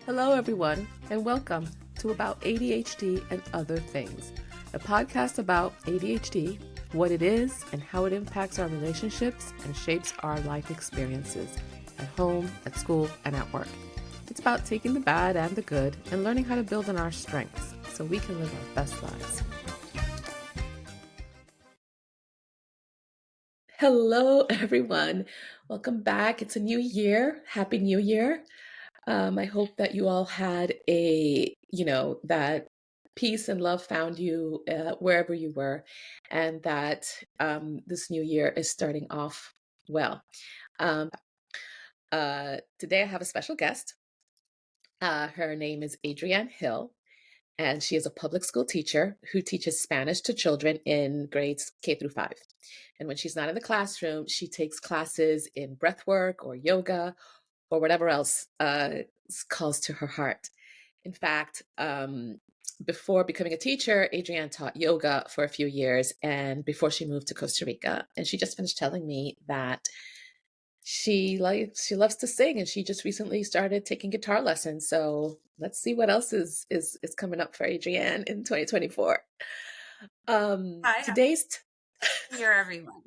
Hello, everyone, and welcome to About ADHD and Other Things, a podcast about ADHD, what it is, and how it impacts our relationships and shapes our life experiences at home, at school, and at work. It's about taking the bad and the good and learning how to build on our strengths so we can live our best lives. Hello, everyone. Welcome back. It's a new year. Happy New Year. I hope that you all had that peace and love found you wherever you were, and that this new year is starting off well. Today I have a special guest. Her name is Adrienne Hill, and she is a public school teacher who teaches Spanish to children in grades K through 5. And when she's not in the classroom, she takes classes in breathwork or yoga or whatever else calls to her heart. In fact, before becoming a teacher, Adrienne taught yoga for a few years, and before she moved to Costa Rica. And she just finished telling me that she loves to sing, and she just recently started taking guitar lessons. So let's see what else is coming up for Adrienne in 2024. Hi, Today's New Year, everyone.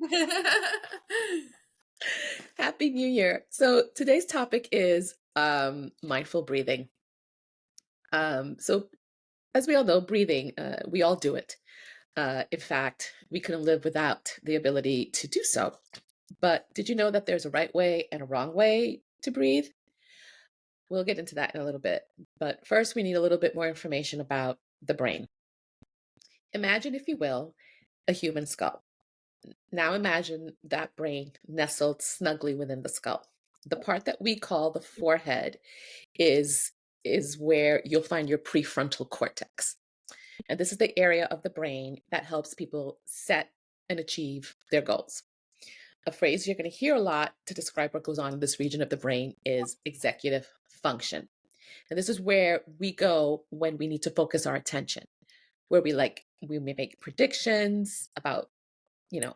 Happy New Year. So today's topic is mindful breathing. So as we all know, breathing, we all do it. In fact, we couldn't live without the ability to do so. But did you know that there's a right way and a wrong way to breathe? We'll get into that in a little bit. But first, we need a little bit more information about the brain. Imagine, if you will, a human skull. Now imagine that brain nestled snugly within the skull. The part that we call the forehead is where you'll find your prefrontal cortex. And this is the area of the brain that helps people set and achieve their goals. A phrase you're going to hear a lot to describe what goes on in this region of the brain is executive function. And this is where we go when we need to focus our attention, where we may make predictions about,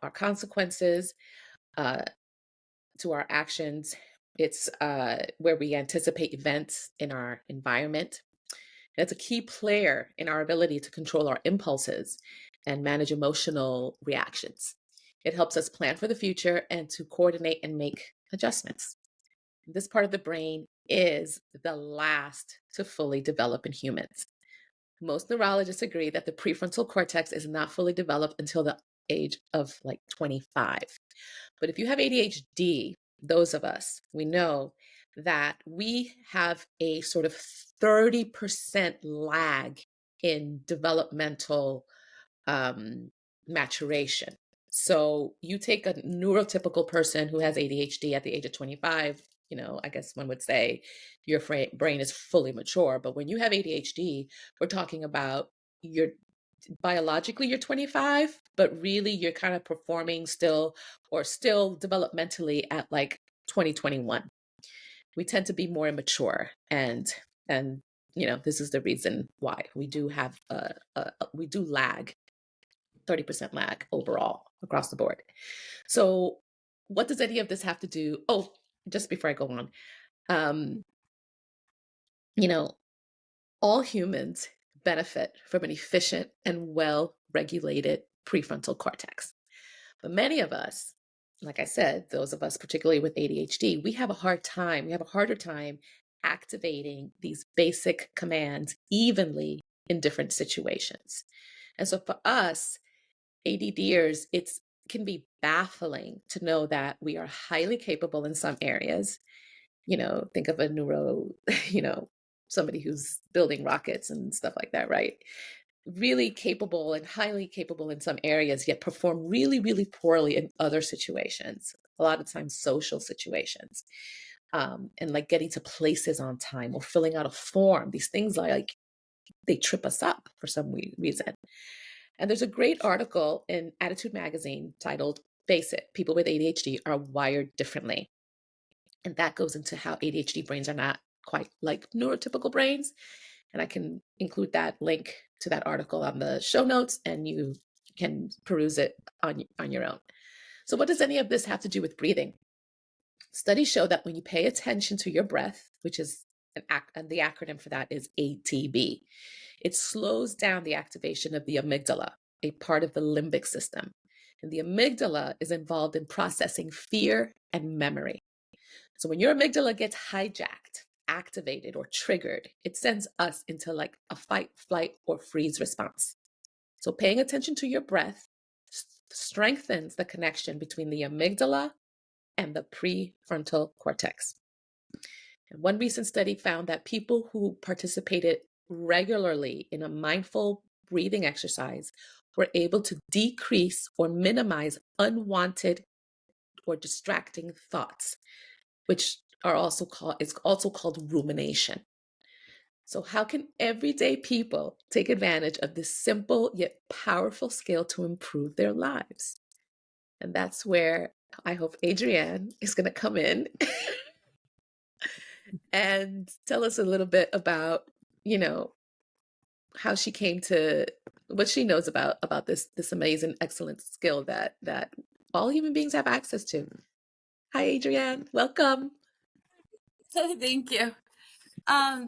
our consequences to our actions. It's where we anticipate events in our environment. And it's a key player in our ability to control our impulses and manage emotional reactions. It helps us plan for the future and to coordinate and make adjustments. This part of the brain is the last to fully develop in humans. Most neurologists agree that the prefrontal cortex is not fully developed until the age of 25. But if you have ADHD, those of us, we know that we have a sort of 30% lag in developmental maturation. So you take a neurotypical person who has ADHD at the age of 25, I guess one would say your brain is fully mature. But when you have ADHD, we're talking about biologically you're 25, but really you're kind of performing still developmentally at 2021. We tend to be more immature, and this is the reason why we do have we do lag 30% lag overall across the board. So what does any of this have to do? Oh, just before I go on, all humans benefit from an efficient and well-regulated prefrontal cortex. But many of us, like I said, those of us particularly with ADHD, we have a harder time activating these basic commands evenly in different situations. And so for us, ADDers, it can be baffling to know that we are highly capable in some areas. Think of a somebody who's building rockets and stuff like that, right? Really capable and highly capable in some areas, yet perform really, really poorly in other situations, a lot of times social situations. And getting to places on time or filling out a form, these things they trip us up for some reason. And there's a great article in Attitude Magazine titled, "Face It, People with ADHD Are Wired Differently." And that goes into how ADHD brains are not quite like neurotypical brains. And I can include that link to that article on the show notes, and you can peruse it on your own. So what does any of this have to do with breathing? Studies show that when you pay attention to your breath, which is And the acronym for that is ATB. It slows down the activation of the amygdala, a part of the limbic system. And the amygdala is involved in processing fear and memory. So when your amygdala gets hijacked, activated, or triggered, it sends us into like a fight, flight, or freeze response. So paying attention to your breath strengthens the connection between the amygdala and the prefrontal cortex. And one recent study found that people who participated regularly in a mindful breathing exercise were able to decrease or minimize unwanted or distracting thoughts, which are also called is also called rumination. So how can everyday people take advantage of this simple yet powerful skill to improve their lives? And that's where I hope Adrienne is going to come in and tell us a little bit about, you know, how she came to what she knows about this amazing, excellent skill that all human beings have access to. Hi, Adrienne. Welcome. Thank you.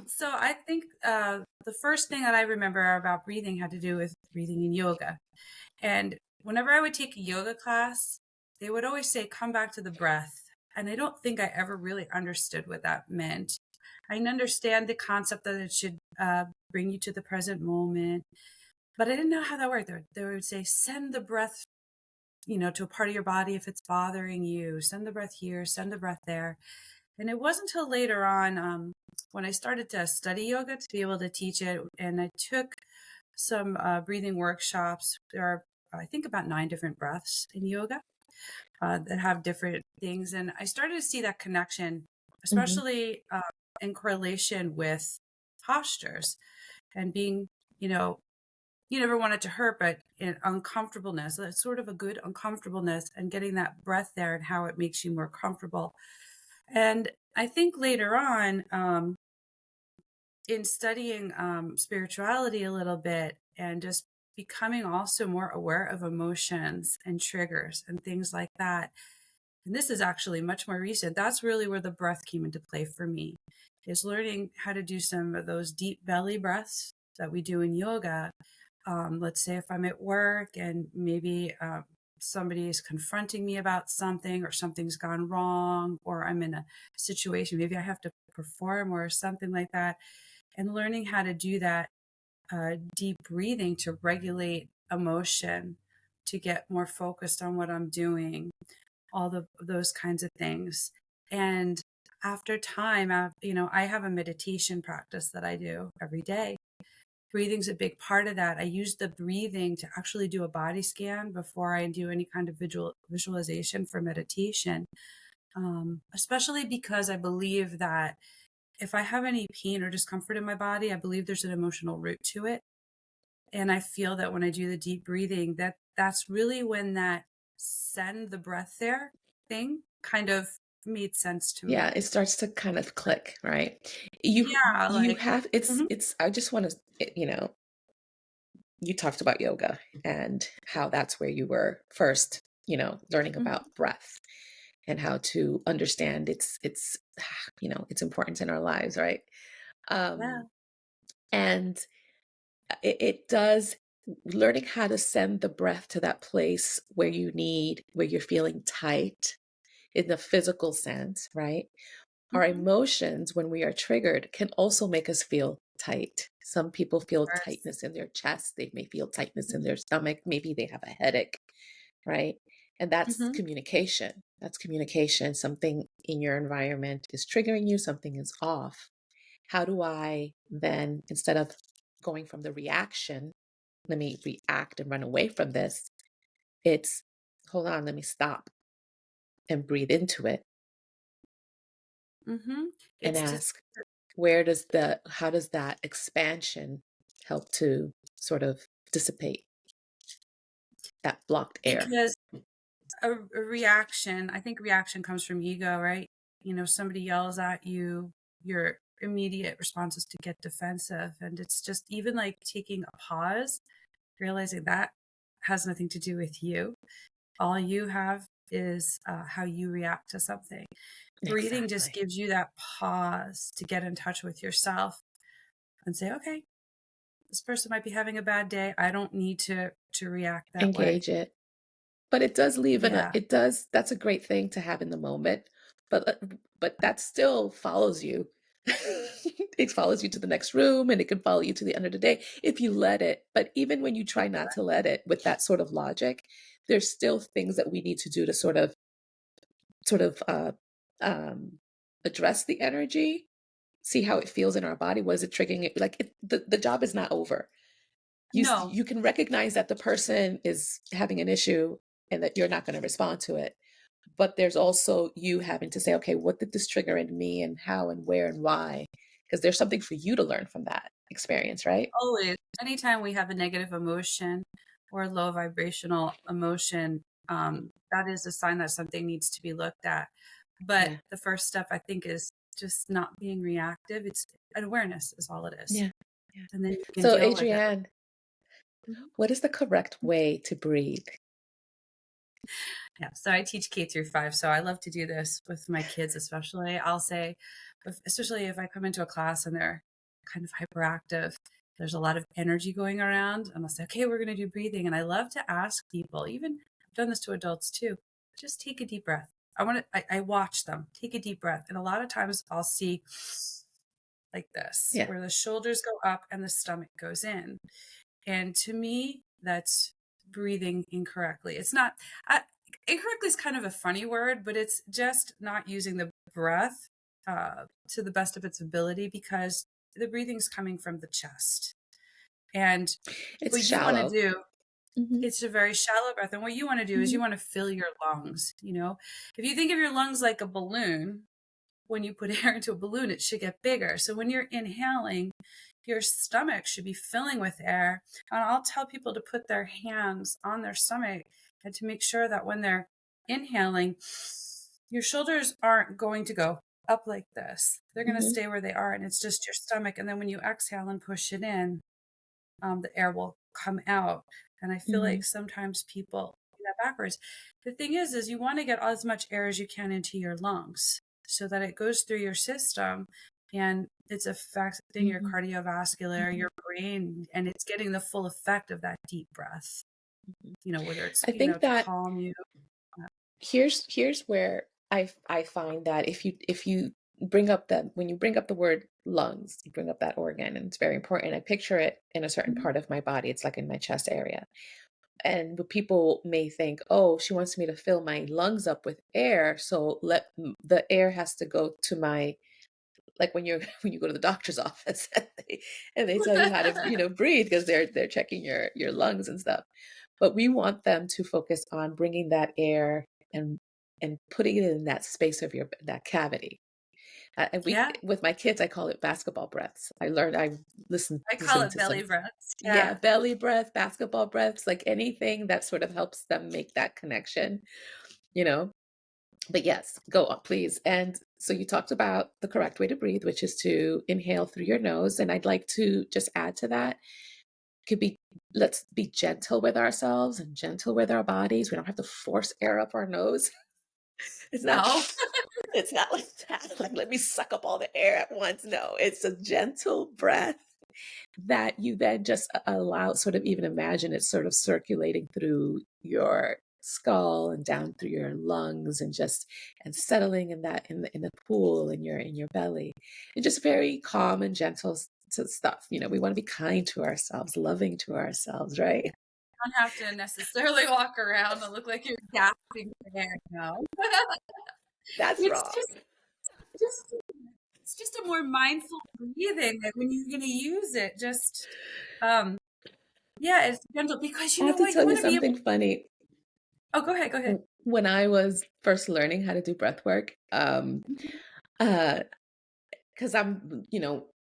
So I think the first thing that I remember about breathing had to do with breathing in yoga. And whenever I would take a yoga class, they would always say, come back to the breath. And I don't think I ever really understood what that meant. I understand the concept that it should bring you to the present moment, but I didn't know how that worked. They would say, send the breath, to a part of your body if it's bothering you. Send the breath here, send the breath there. And it wasn't until later on when I started to study yoga to be able to teach it. And I took some breathing workshops. There are, I think, about 9 different breaths in yoga that have different things. And I started to see that connection, Hmm. especially in correlation with postures and being, you never want it to hurt, but in uncomfortableness, it's sort of a good uncomfortableness and getting that breath there and how it makes you more comfortable. And I think later on, in studying spirituality a little bit and just becoming also more aware of emotions and triggers and things like that. And this is actually much more recent. That's really where the breath came into play for me, is learning how to do some of those deep belly breaths that we do in yoga. Let's say if I'm at work and maybe somebody is confronting me about something or something's gone wrong, or I'm in a situation, maybe I have to perform or something like that, and learning how to do that deep breathing to regulate emotion, to get more focused on what I'm doing, those kinds of things. And after time, I have a meditation practice that I do every day. Breathing's a big part of that. I use the breathing to actually do a body scan before I do any kind of visualization for meditation, especially because I believe that if I have any pain or discomfort in my body, I believe there's an emotional root to it. And I feel that when I do the deep breathing, that's really when that send the breath there thing kind of made sense to Yeah, me. it starts to kind of click, right? You Yeah, you like, have mhm, it's I just want to, you talked about yoga and how that's where you were first, learning mhm, about breath and how to understand its its importance in our lives, right? yeah, Um and it does learning how to send the breath to that place where you're feeling tight in the physical sense, right? Our mhm, emotions, when we are triggered, can also make us feel tight. Some people feel course. tightness in their chest. They may feel tightness in Mhm, their stomach. Maybe they have a headache, right? And that's mhm, communication. That's communication. Something in your environment is triggering you, something is off. How do I then, instead of going from the reaction, let me react and run away from this? It's hold on, let me stop and breathe into it mhm. and It's just ask, how does that expansion help to sort of dissipate that blocked air? because a reaction, I think reaction comes from ego, right? Somebody yells at you, your immediate response is to get defensive. And it's just even like taking a pause, realizing that has nothing to do with you. All you have is how you react to something. Breathing just Exactly. gives you that pause to get in touch with yourself and say, okay, this person might be having a bad day. I don't need to react that way. Engage it. But it does leave Yeah. it does that's a great thing to have in the moment, but that still follows you. It follows you to the next room, and it can follow you to the end of the day if you let it. But even when you try not to let it with that sort of logic, there's still things that we need to do to sort of um, address the energy, see how it feels in our body. What is it triggering it? Like the job is not over. No, You can recognize that the person is having an issue and that you're not going to respond to it. But there's also you having to say, okay, what did this trigger in me and how and where and why? Because there's something for you to learn from that experience, right? always. Anytime we have a negative emotion or low vibrational emotion, that is a sign that something needs to be looked at. But Yeah. the first step, I think, is just not being reactive. It's an awareness is all it is. Yeah. Yeah. And then you can So, deal with it. Adrienne, Mhm. what is the correct way to breathe? Yeah. So I teach K through 5. So I love to do this with my kids, especially. I'll say, especially if I come into a class and they're kind of hyperactive, there's a lot of energy going around. And I'll say, okay, we're going to do breathing. And I love to ask people, even I've done this to adults too, just take a deep breath. I watch them take a deep breath. And a lot of times I'll see like this, Yeah. where the shoulders go up and the stomach goes in. And to me, that's breathing incorrectly. It's not, uh, incorrectly is kind of a funny word, but it's just not using the breath to the best of its ability because the breathing's coming from the chest. And It's what you want to shallow. do, Hmm. it's a very shallow breath. And what you want to do is you Hmm. want to fill your lungs. You know, if you think of your lungs like a balloon, when you put air into a balloon, it should get bigger. So when you're inhaling, your stomach should be filling with air. And I'll tell people to put their hands on their stomach and to make sure that when they're inhaling, your shoulders aren't going to go up like this. They're going to Hmm. stay where they are, and it's just your stomach. And then when you exhale and push it in, the air will come out. And I feel Hmm. like sometimes people do that backwards. The thing is you want to get as much air as you can into your lungs so that it goes through your system and it's affecting your Hmm. cardiovascular, Hmm. your brain, and it's getting the full effect of that deep breath, whether it's, I think to that calm you. here's where I find that if you bring up that when you bring up the word lungs, you bring up that organ, and it's very important. I picture it in a certain Mhm. part of my body. It's like in my chest area. And but people may think, oh, she wants me to fill my lungs up with air, so the air has to go to my, like when you're when you go to the doctor's office and they tell you how to breathe because they're checking your lungs and stuff. But we want them to focus on bringing that air and putting it in that space of your that cavity. And we Yeah, with my kids, I call it basketball breaths. I I call listened it to belly some, breaths. yeah, Yeah. belly breath, basketball breaths, like anything that sort of helps them make that connection, you know. But yes, go on, please. And so you talked about the correct way to breathe, which is to inhale through your nose. And I'd like to just add to that, could be, let's be gentle with ourselves and gentle with our bodies. We don't have to force air up our nose. It's not No. it's not like that. Like, let me suck up all the air at once. No, it's a gentle breath that you then just allow, sort of even imagine it sort of circulating through your skull and down through your lungs and just and settling in that in the pool in your belly, and just very calm and gentle stuff. We want to be kind to ourselves, loving to ourselves, right? Don't have to necessarily walk around and look like you're gasping for air. No. That's It's wrong. just it's just a more mindful breathing that when you're gonna use it, just um yeah, it's gentle because I you have know to what? You tell you want to be able. something funny. Oh, go ahead, go ahead. When I was first learning how to do breath work, uh, because I'm,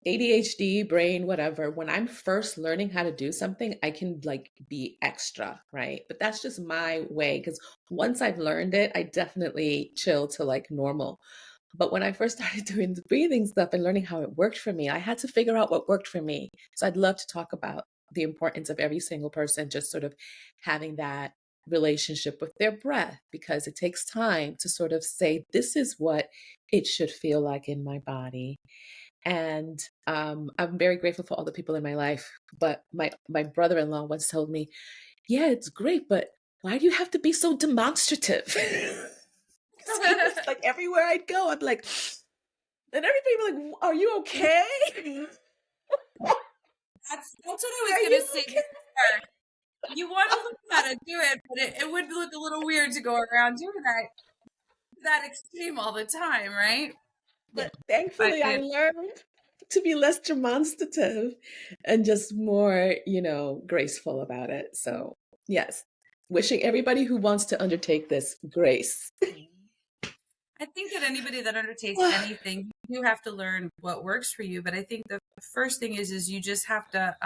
ADHD, brain, whatever. When I'm first learning how to do something, I can like be extra, right? But that's just my way. Because once I've learned it, I definitely chill to like normal. But when I first started doing the breathing stuff and learning how it worked for me, I had to figure out what worked for me. So I'd love to talk about the importance of every single person just sort of having that. relationship with their breath because it takes time to sort of say, this is what it should feel like in my body. And I'm very grateful for all the people in my life. But my brother-in-law once told me, yeah, it's great, but why do you have to be so demonstrative? So it was like everywhere I'd go, I'm like, and everybody be like, are you okay? That's what I was Are gonna you say okay? before. You want to learn how to do it, but it would look a little weird to go around doing that extreme all the time, right? But But thankfully, I it, learned to be less demonstrative and just more, graceful about it. So, yes, wishing everybody who wants to undertake this grace. I think that anybody that undertakes anything, you have to learn what works for you. But I think the first thing is you just have to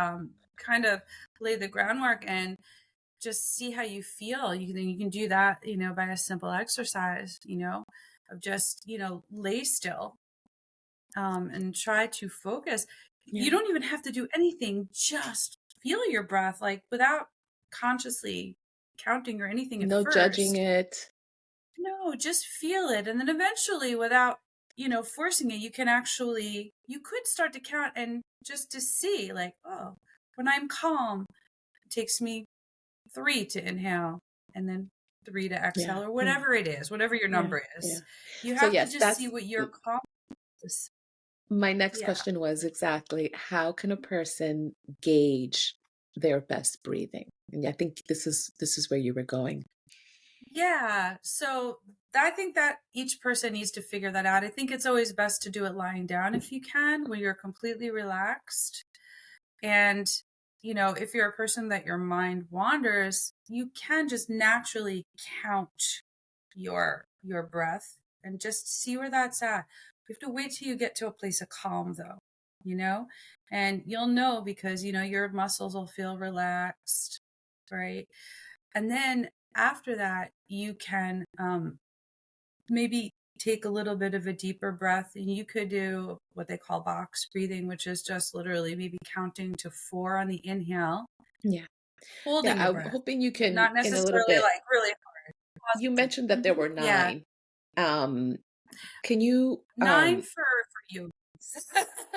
kind of lay the groundwork and just see how you feel. You can do that, by a simple exercise, of just, lay still, and try to focus. You Yeah. don't even have to do anything. Just feel your breath, like without consciously counting or anything at No judging first. it. No, just feel it. And then eventually, without, forcing it, you could start to count and just to see, like, oh, when I'm calm, it takes me 3 to inhale and then 3 to Yeah. exhale, or Yeah. whatever it is, whatever your Yeah. number Yeah. is. You So, have to yes, just see that's what your calm is. my next Yeah. question was exactly how can a person gauge their best breathing? And I think this is where you were going. Yeah. So I think that each person needs to figure that out. I think it's always best to do it lying down if you can, when you're completely relaxed. And, if you're a person that your mind wanders, you can just naturally count your breath and just see where that's at. You have to wait till you get to a place of calm though, you know? And you'll know because, your muscles will feel relaxed, right? And then after that, you can maybe take a little bit of a deeper breath, and you could do what they call box breathing, which is just literally maybe counting to 4 on the inhale, Yeah. Yeah, holding the I'm breath, hoping you can not in a little necessarily bit. like really You pausing. mentioned that there were Yeah, 9. Um, can you, 9 for you.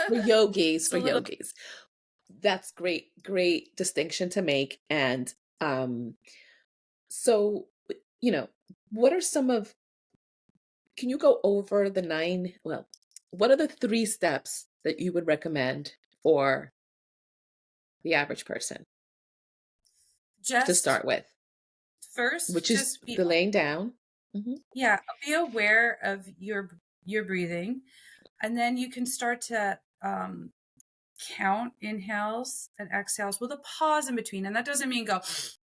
for yogis, It's for a little. yogis. That's great, great distinction to make. And um, so, you know, what are some of, can you go over the 9? Well, what are the 3 steps that you would recommend for the average person to Just start with, first, which is just be, the laying down? Hmm. yeah, be aware of your breathing, and then you can start to count inhales and exhales with a pause in between. And that doesn't mean go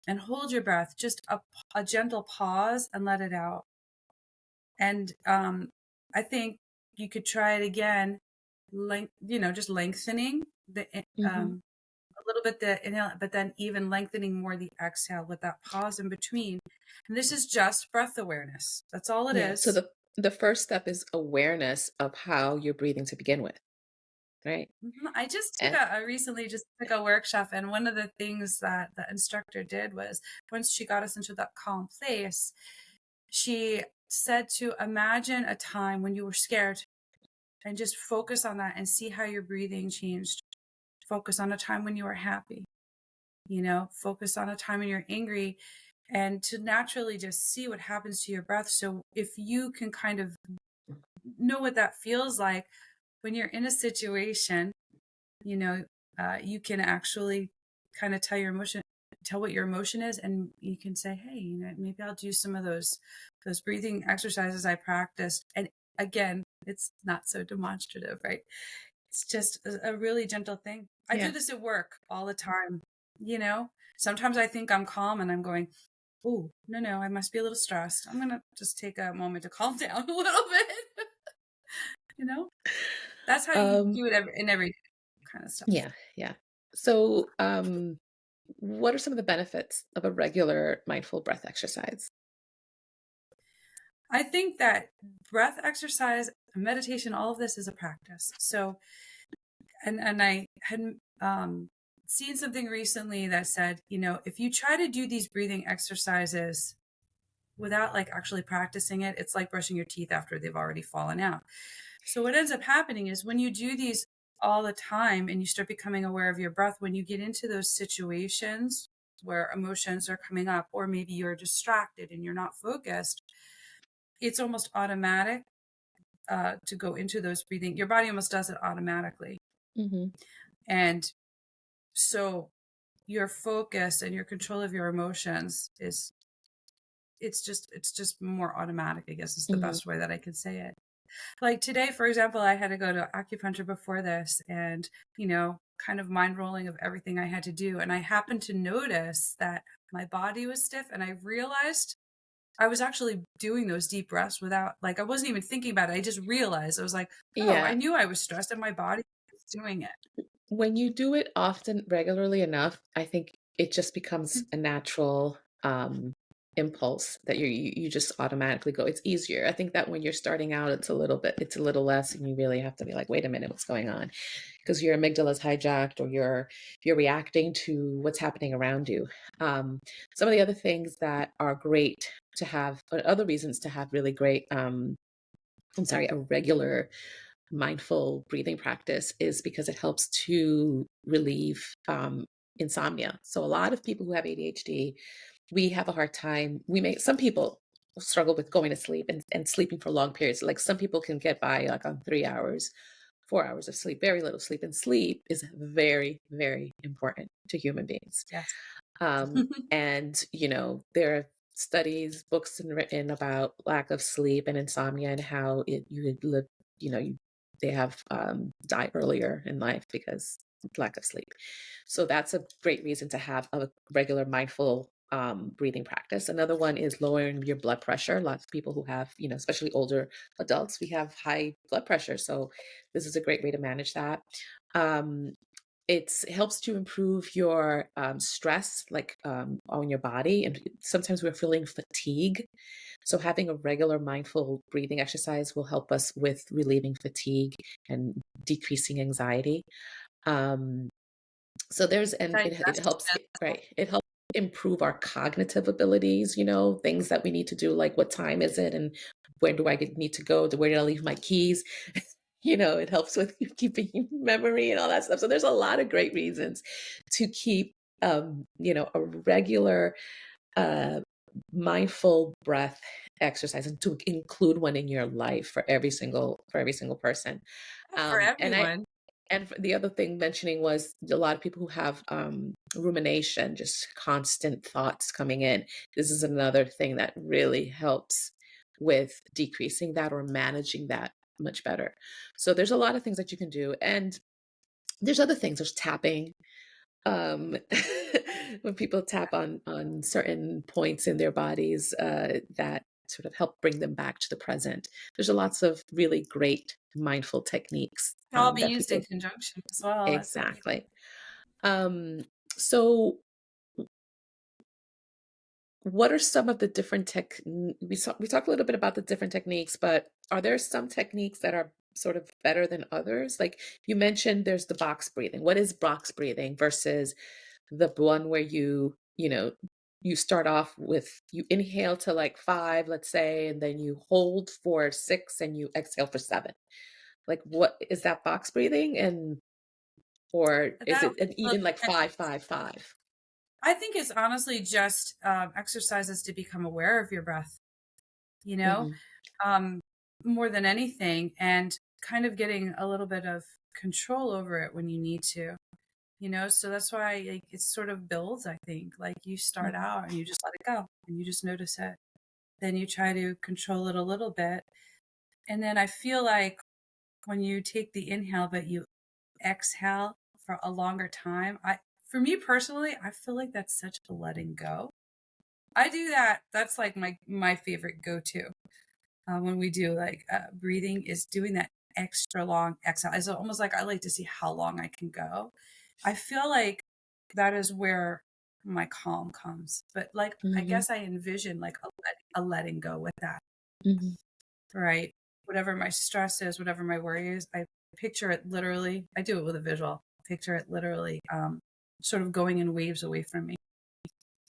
and hold your breath, just a gentle pause and let it out. And I think you could try it again, just lengthening Hmm. a little bit the inhale, but then even lengthening more the exhale with that pause in between. And this is just breath awareness. That's all it Yeah. So is. the first step is awareness of how you're breathing to begin with, right? I just took And I recently just took a workshop, and one of the things that the instructor did was, once she got us into that calm place, she said to imagine a time when you were scared and just focus on that and see how your breathing changed. Focus on a time when you were happy, focus on a time when you're angry, and to naturally just see what happens to your breath. So if you can kind of know what that feels like when you're in a situation, you know, you can actually kind of tell what your emotion is, and you can say, hey, maybe I'll do some of those breathing exercises I practiced. And again, it's not so demonstrative, right? It's just a really gentle thing. I do yeah. this at work all the time, you know. Sometimes I think I'm calm and I'm going, oh, no, I must be a little stressed. I'm gonna just take a moment to calm down a little bit. you know, that's how you Um, do it in every kind of stuff. yeah, yeah. So, what are some of the benefits of a regular mindful breath exercise? I think that breath exercise, meditation, all of this is a practice. So, and I had seen something recently that said, if you try to do these breathing exercises without like actually practicing it, it's like brushing your teeth after they've already fallen out. So what ends up happening is when you do these all the time and you start becoming aware of your breath, when you get into those situations where emotions are coming up, or maybe you're distracted and you're not focused, it's almost automatic to go into those breathing. Your body almost does it automatically. Mhm. And so your focus and your control of your emotions is it's just more automatic, I guess is the Mhm. best way that I could say it. Like today, for example, I had to go to acupuncture before this and, kind of mind rolling of everything I had to do. And I happened to notice that my body was stiff and I realized I was actually doing those deep breaths without, like, I wasn't even thinking about it. I just realized I was like, oh, I Yeah. knew I was stressed and my body was doing it. When you do it often, regularly enough, I think it just becomes a natural impulse that you just automatically go. It's easier. I think that when you're starting out, it's a little less, and you really have to be like, wait a minute, what's going on? Because your amygdala is hijacked, or you're reacting to what's happening around you. Um, some of the other things that are great to have, or other reasons to have really great, I'm sorry, a regular mindful breathing practice is because it helps to relieve insomnia. So a lot of people who have ADHD, we have a hard time. Some people struggle with going to sleep and sleeping for long periods. Like some people can get by like on 3 hours, 4 hours of sleep, very little sleep. And sleep is very, very important to human beings. Yes. And, there are studies, books written about lack of sleep and insomnia and how you would live, they have die earlier in life because of lack of sleep. So that's a great reason to have a regular mindful breathing practice. Another one is lowering your blood pressure. Lots of people who have, especially older adults, we have high blood pressure. So this is a great way to manage that. Um, it helps to improve your stress, like on your body. And sometimes we're feeling fatigue. So having a regular mindful breathing exercise will help us with relieving fatigue and decreasing anxiety. Um, so it helps, Digestion. right? It helps improve our cognitive abilities, things that we need to do, like what time is it and where do need to go? Where did I leave my keys? It helps with keeping memory and all that stuff. So there's a lot of great reasons to keep, a regular, uh, mindful breath exercise and to include one in your life for every single person. For And I everyone. and the other thing mentioning was a lot of people who have rumination, just constant thoughts coming in. This is another thing that really helps with decreasing that or managing that much better. So there's a lot of things that you can do. And there's other things. There's tapping. Um, when people tap on certain points in their bodies that sort of help bring them back to the present. There's lots of really great mindful techniques Can all be that used in people conjunction as well. That's amazing. exactly. Um, so what are some of the different we talked a little bit about the different techniques, but are there some techniques that are sort of better than others? Like you mentioned there's the box breathing. What is box breathing versus the one where you start off with you inhale to like 5, let's say, and then you hold for 6 and you exhale for 7. Like what is that box breathing or is That it an well, even like 5, 5, 5? I think it's honestly just exercises to become aware of your breath, you know, Mhm. um, more than anything, and kind of getting a little bit of control over it when you need to, So that's why like, it sort of builds, I think. Like you start Mhm. out and you just let it go and you just notice it. Then you try to control it a little bit. And then I feel like when you take the inhale, but you exhale for a longer time, for me personally, I feel like that's such a letting go. I do that. That's like my favorite go-to when we do like breathing is doing that extra long exhale. It's almost like I like to see how long I can go. I feel like that is where my calm comes. But like I Mhm. guess I envision like a letting go with that, Mhm. right? Whatever my stress is, whatever my worry is, I picture it literally. I do it with a visual. Picture it literally sort of going in waves away from me.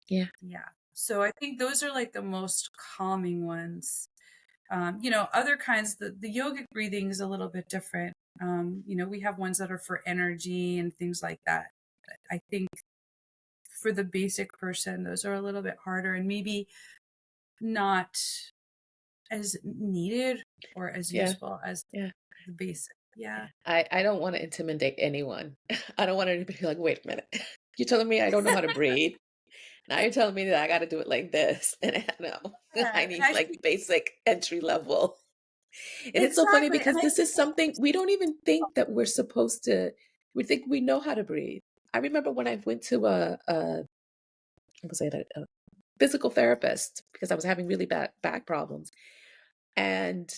Yeah. Yeah. So I think those are like the most calming ones. You know, other kinds, the yogic breathing is a little bit different. You know, we have ones that are for energy and things like that. I think for the basic person, those are a little bit harder and maybe not as needed or as Yeah. useful as Yeah. the basic. Yeah. Yeah. I don't want to intimidate anyone. I don't want anybody to be like, wait a minute. You're telling me I don't know how to breathe. Now you're telling me that I got to do it like this. And no, I Yeah. And need I like think basic entry level. And it's so funny exactly. And because I this think is something we don't even think that we're supposed to, we think we know how to breathe. I remember when I went to I was a physical therapist because I was having really bad back problems. And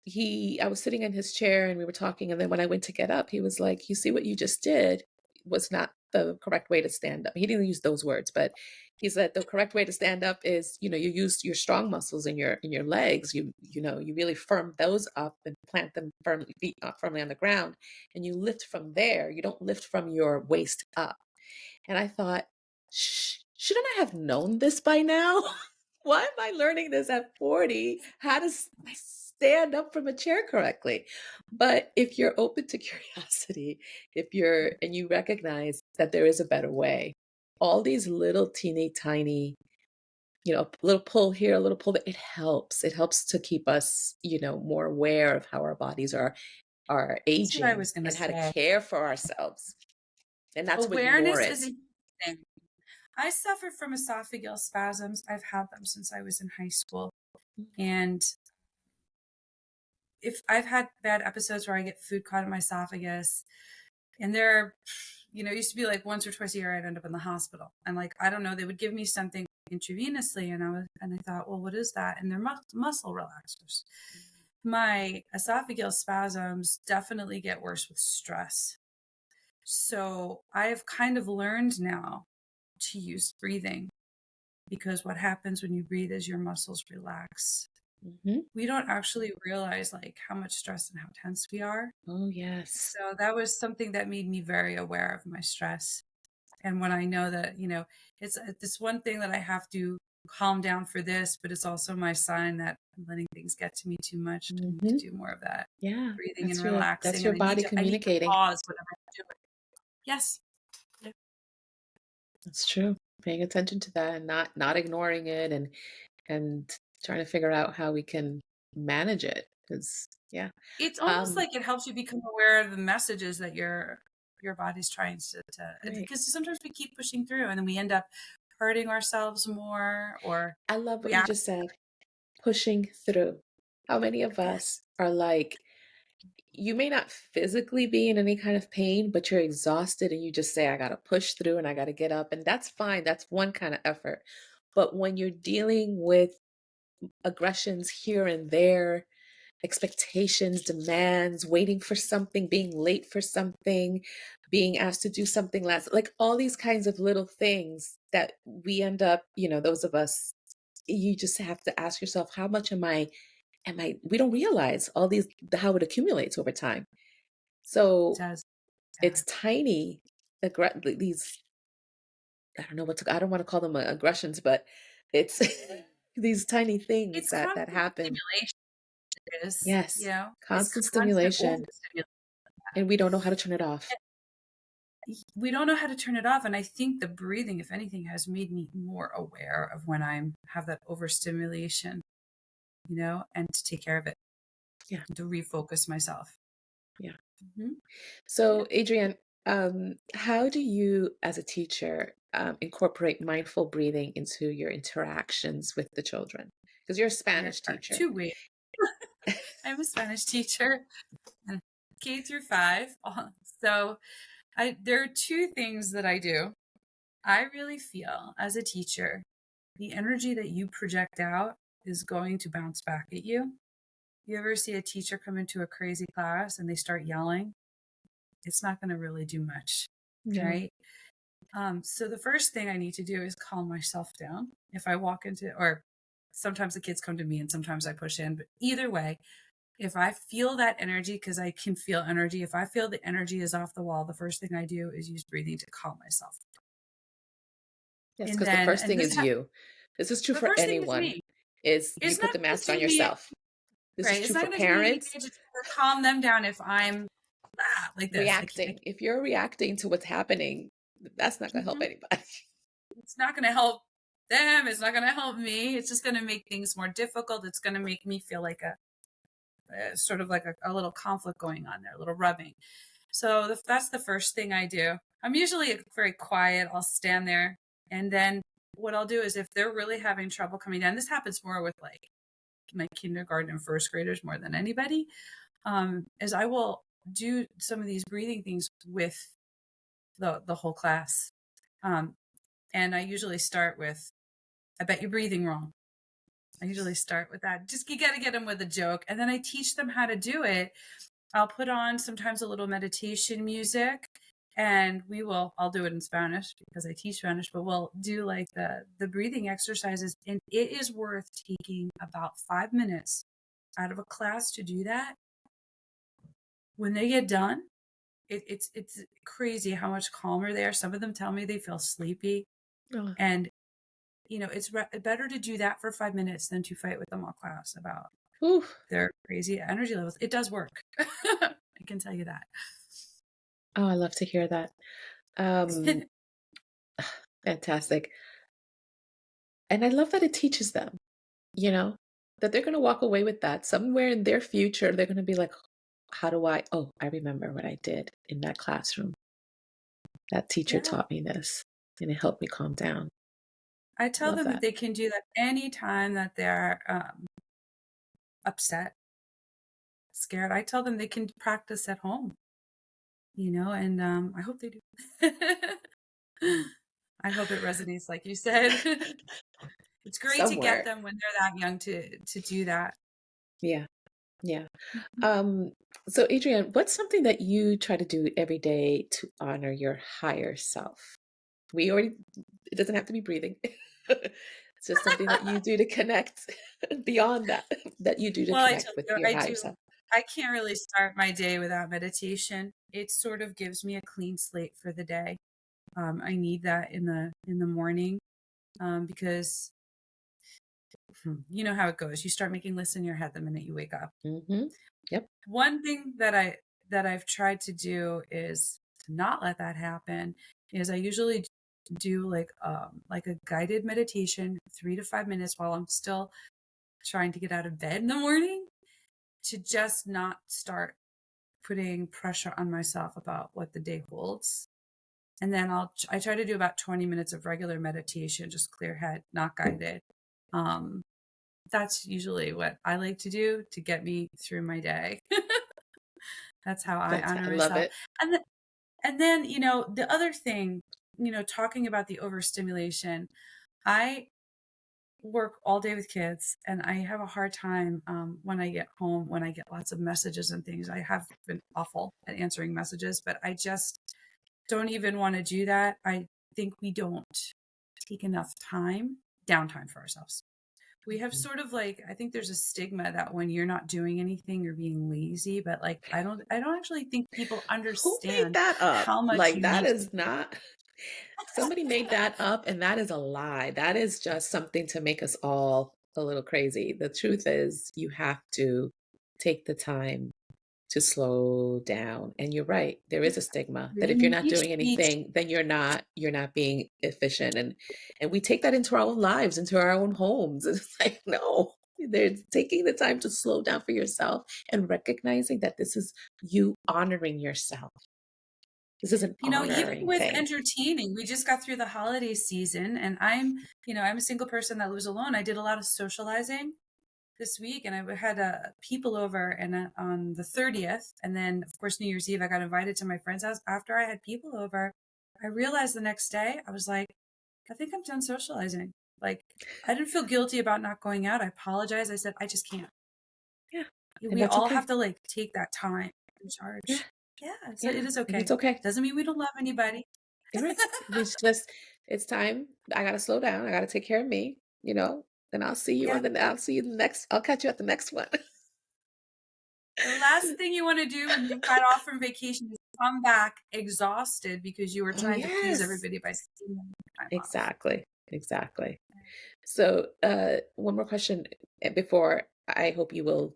I was sitting in his chair and we were talking. And then when I went to get up, he was like, you see what you just did was not the correct way to stand up. He didn't use those words, but he said the correct way to stand up is, you use your strong muscles in your legs. You really firm those up and plant them firmly, feet firmly on the ground. And you lift from there. You don't lift from your waist up. And I thought, shouldn't I have known this by now? Why am I learning this at 40? How to stand up from a chair correctly? But if you're open to curiosity, and you recognize that there is a better way, all these little teeny tiny, a little pull here, a little pull there, it helps. It helps to keep us, more aware of how our bodies are that's what I aging was going to and how to say. care for ourselves and not to ignore Awareness is a it. huge thing. I suffer from esophageal spasms. I've had them since I was in high school. And if I've had bad episodes where I get food caught in my esophagus, and it used to be like once or twice a year I'd end up in the hospital. And like, I don't know, they would give me something intravenously, and I thought, well, what is that? And they're muscle relaxers. My esophageal spasms definitely get worse with stress. So I've kind of learned now to use breathing, because what happens when you breathe is your muscles relax. Mhm. We don't actually realize like how much stress and how tense we are. Oh, yes. So that was something that made me very aware of my stress. And when I know that, it's one thing that I have to calm down for this, but it's also my sign that I'm letting things get to me too much. I need to Mhm. do more of that Yeah, breathing and that's relaxing. your And body I need to communicating. pause whatever I'm doing. Yes. Yeah. That's true. Paying attention to that and not ignoring it and trying to figure out how we can manage it. Because yeah. It's almost Um, like it helps you become aware of the messages that your body's trying to, right. because sometimes we keep pushing through and then we end up hurting ourselves more or I love what you react. just said, pushing through. How many of Yes. us are like, you may not physically be in any kind of pain, but you're exhausted and you just say, I got to push through and I got to get up. And that's fine. That's one kind of effort. But when you're dealing with aggressions here and there, expectations, demands, waiting for something, being late for something, being asked to do something last, like all these kinds of little things that we end up, those of us, you just have to ask yourself, how much we don't realize all these, how it accumulates over time. It So does. it's Yeah. tiny, these, I don't want to call them aggressions, but it's these tiny things It's that constant happen. stimulation is, Yes, it's constant constant stimulation, overstimulation. and we don't know how to turn it off. We don't know how to turn it off. And I think the breathing, if anything, has made me more aware of when I have that overstimulation, and to take care of it, Yeah, and to refocus myself. yeah. Hmm. Yeah. So, Adrienne, how do you, as a teacher, incorporate mindful breathing into your interactions with the children? Because you're a There Spanish are teacher. two ways. I'm a Spanish teacher, K through 5. So there are two things that I do. I really feel as a teacher, the energy that you project out is going to bounce back at you. You ever see a teacher come into a crazy class and they start yelling? It's not going to really do much, No. right? So the first thing I need to do is calm myself down. If I walk into, or sometimes the kids come to me and sometimes I push in, but either way, if I feel that energy, because I can feel energy, if I feel the energy is off the wall, the first thing I do is use breathing to calm myself. Yes, And because the then, first and thing this is you. This is true the for first thing is anyone, me. is you It's put not the gonna mask on do me yourself. This is right, it's true not for gonna do me any parents good to calm them down if I'm, like this. I reacting. If you're reacting to what's happening, that's not gonna help mhm. anybody. It's not gonna help them, it's not gonna help me, it's just gonna make things more difficult, it's gonna make me feel like sort of like a little conflict going on there, a little rubbing. So that's the first thing I do. I'm usually very quiet. I'll stand there. And then what I'll do is if they're really having trouble coming down, this happens more with like my kindergarten and first graders more than anybody, is I will do some of these breathing things with the whole class. Um, and I usually start with, I bet you're breathing wrong. I usually start with that. Just you got to get them with a joke. And then I teach them how to do it. I'll put on sometimes a little meditation music and I'll do it in Spanish because I teach Spanish, but we'll do like the breathing exercises. And it is worth taking about 5 minutes out of a class to do that. When they get done, it's crazy how much calmer they are. Some of them tell me they feel sleepy. Oh, And, it's better to do that for 5 minutes than to fight with them all class about whew. their crazy energy levels. It does work. I can tell you that. Oh, I love to hear that. Um, Fantastic. And I love that it teaches them, you know, that they're gonna walk away with that. Somewhere in their future, they're gonna be like, how do I oh, I remember what I did in that classroom. That teacher Yeah. taught me this, and it helped me calm down. I tell Love them that that. they can do that anytime that they're, upset, scared. I tell them they can practice at home, and, I hope they do. I hope it resonates like you said. It's great to get Somewhere. them when they're that young to do that. Yeah, yeah. Mhm. Um, so Adrienne, what's something that you try to do every day to honor your higher self? We already it doesn't have to be breathing. It's just something that you do to connect beyond that, that you do to Well, I connect told with you, your higher self. I can't really start my day without meditation. It sort of gives me a clean slate for the day. I need that in the morning, because you know how it goes. You start making lists in your head the minute you wake up. Mhm. Yep. One thing that I've tried to do is to not let that happen is I usually do like a guided meditation, 3 to 5 minutes while I'm still trying to get out of bed in the morning to just not start putting pressure on myself about what the day holds. And then I try to do about 20 minutes of regular meditation, just clear head, not guided. Um, that's usually what I like to do to get me through my day. That's how I I honor love myself. it. And then, the other thing, talking about the overstimulation, I work all day with kids and I have a hard time when I get home, when I get lots of messages and things. I have been awful at answering messages, but I just don't even want to do that. I think we don't take enough downtime for ourselves. We have Mhm. sort of like, I think there's a stigma that when you're not doing anything, you're being lazy, but like I don't actually think people Who made understand that up? how much Like, you that need. is not somebody made that up, and that is a lie. That is just something to make us all a little crazy. The truth is, you have to take the time to slow down. And you're right, there is a stigma that if you're Dream not beach, doing beach. anything, then you're not being efficient. And we take that into our own lives, into our own homes. It's like, no, they're taking the time to slow down for yourself and recognizing that this is you honoring yourself. This is an Even honoring with thing. entertaining, we just got through the holiday season and I'm a single person that lives alone. I did a lot of socializing this week and I had people over and on the 30th. And then, of course, New Year's Eve, I got invited to my friend's house. After I had people over, I realized the next day, I was like, I think I'm done socializing. Like, I didn't feel guilty about not going out. I apologized. I said, I just can't. Yeah. And We that's all okay. have to like take that time and Yeah. charge. Yeah, so it Yeah. is And okay. it's okay. Doesn't mean we don't love anybody. You're right. It's just, it's time. I gotta slow down. I gotta take care of me, and Yeah. I'll see you the next, I'll catch you at the next one. The last thing you want to do when you've got off from vacation is come back exhausted because you were Oh, trying to please yes. everybody by taking time off. Exactly. Exactly. So, one more question before I hope you will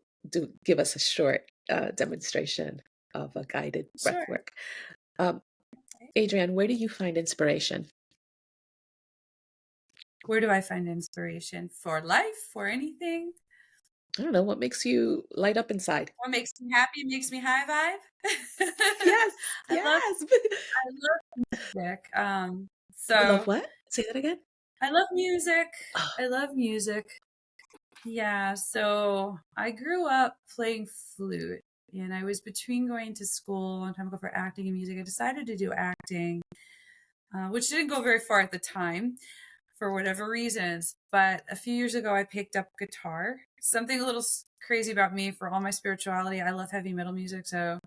give us a short demonstration of a guided breath Sure. work. Um, Adrienne, where do you find inspiration? Where do I find inspiration for life, for anything? I don't know, what makes you light up inside? What makes me happy, makes me high vibe. Yes, I love yes. I love music. You love So what? Say that again. I love music. Oh, I love music. Yeah, so I grew up playing flute, and I was between going to school a long time ago for acting and music. I decided to do acting, which didn't go very far at the time for whatever reasons. But a few years ago, I picked up guitar. Something a little crazy about me for all my spirituality. I love heavy metal music, so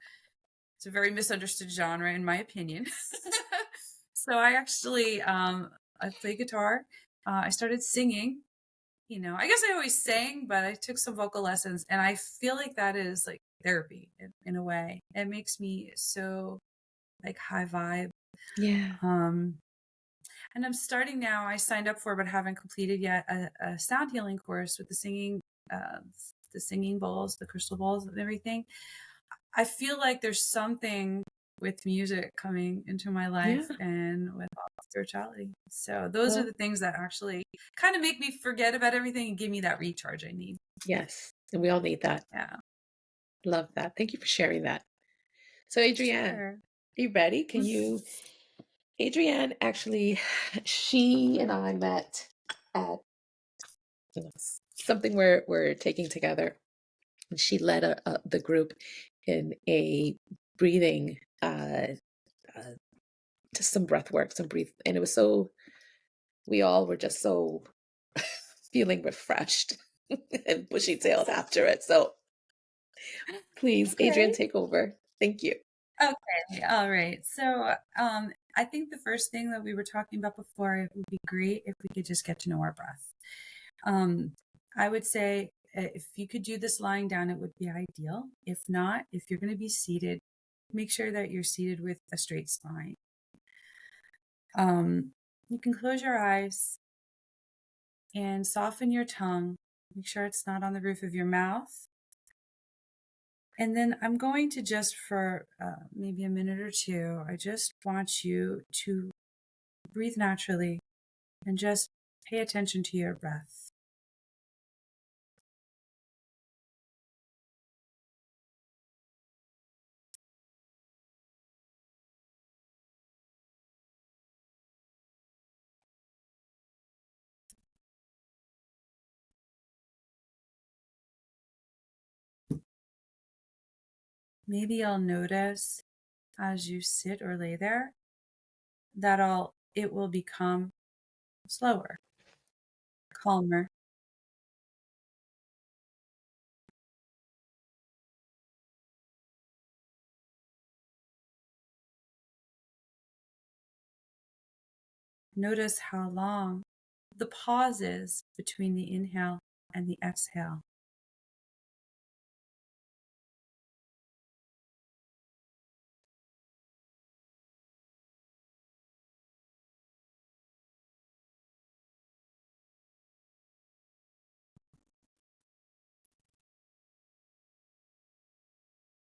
it's a very misunderstood genre, in my opinion. So I actually I play guitar. I started singing. I guess I always sang, but I took some vocal lessons, and I feel like that is like therapy in a way. It makes me so like high vibe. yeah, Um, and I'm starting now. I signed up for, but haven't completed yet, a sound healing course with uh, the singing bowls, the crystal bowls, and everything. I feel like there's something with music coming into my life yeah. and with all spirituality. So those are Well, the things that actually kind of make me forget about everything and give me that recharge I need. yes, and we all need that. Yeah, Love that. Thank you for sharing that. So, Adrienne, sure. are you ready? Adrienne actually, she and I met at something we're taking together. And she led the group in a breathing, uh, just some breath work, some breathe. And it was so, we all were just so feeling refreshed and bushy tailed after it. So please, Adrienne, Okay. take over. Thank you. Okay. All right. So, I think the first thing that we were talking about before, it would be great if we could just get to know our breath. Um, I would say if you could do this lying down, it would be ideal. If not, if you're going to be seated, make sure that you're seated with a straight spine. You can close your eyes and soften your tongue. Make sure it's not on the roof of your mouth. And then I'm going to just for maybe a minute or two, I just want you to breathe naturally and just pay attention to your breath. Maybe you'll notice as you sit or lay there that it will become slower, calmer. Notice how long the pause is between the inhale and the exhale.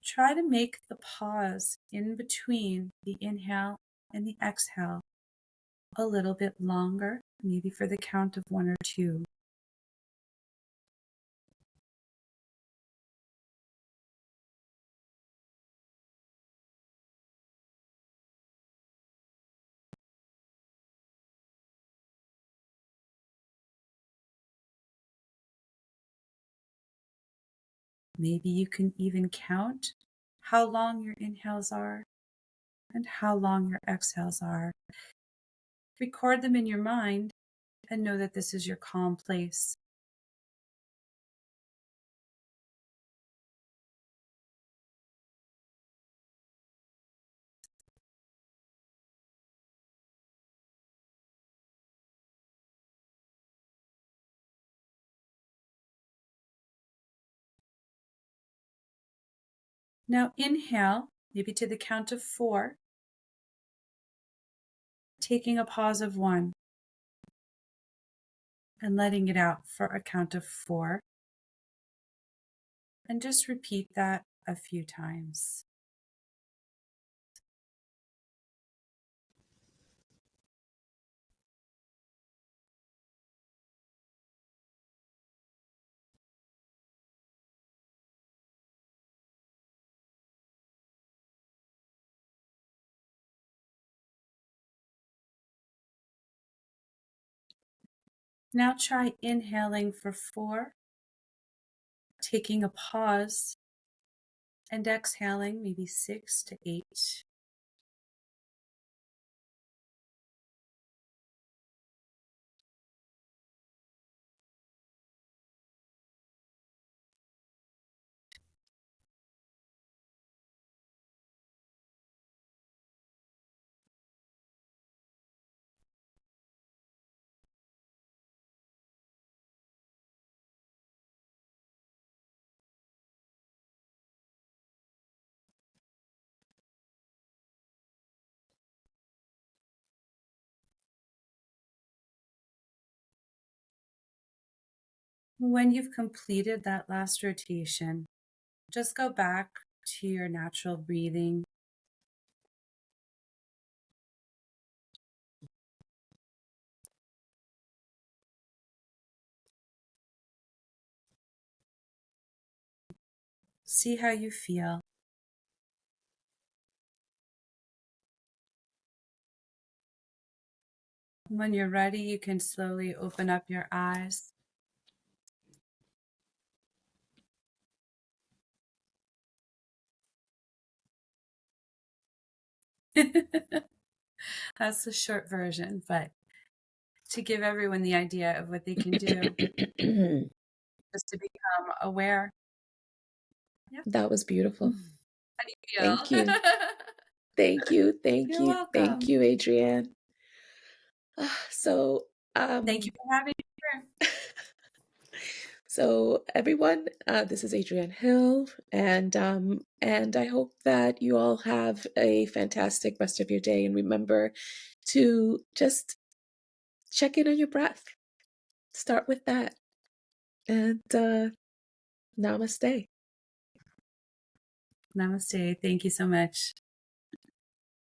Try to make the pause in between the inhale and the exhale a little bit longer, maybe for the count of 1 or 2. Maybe you can even count how long your inhales are and how long your exhales are. Record them in your mind and know that this is your calm place. Now inhale maybe to the count of 4, taking a pause of 1 and letting it out for a count of 4. And just repeat that a few times. Now try inhaling for 4, taking a pause, and exhaling maybe 6 to 8. When you've completed that last rotation, just go back to your natural breathing. See how you feel. When you're ready, you can slowly open up your eyes. That's the short version, but to give everyone the idea of what they can do, just to become aware. Yeah. That was beautiful. How do you Thank feel? you. Thank you. Thank You're you. Thank welcome. you, Adrienne. So, Thank you for having me here. so everyone, this is Adrienne Hill, and I hope that you all have a fantastic rest of your day. And remember to just check in on your breath. Start with that, and namaste. Namaste. Thank you so much.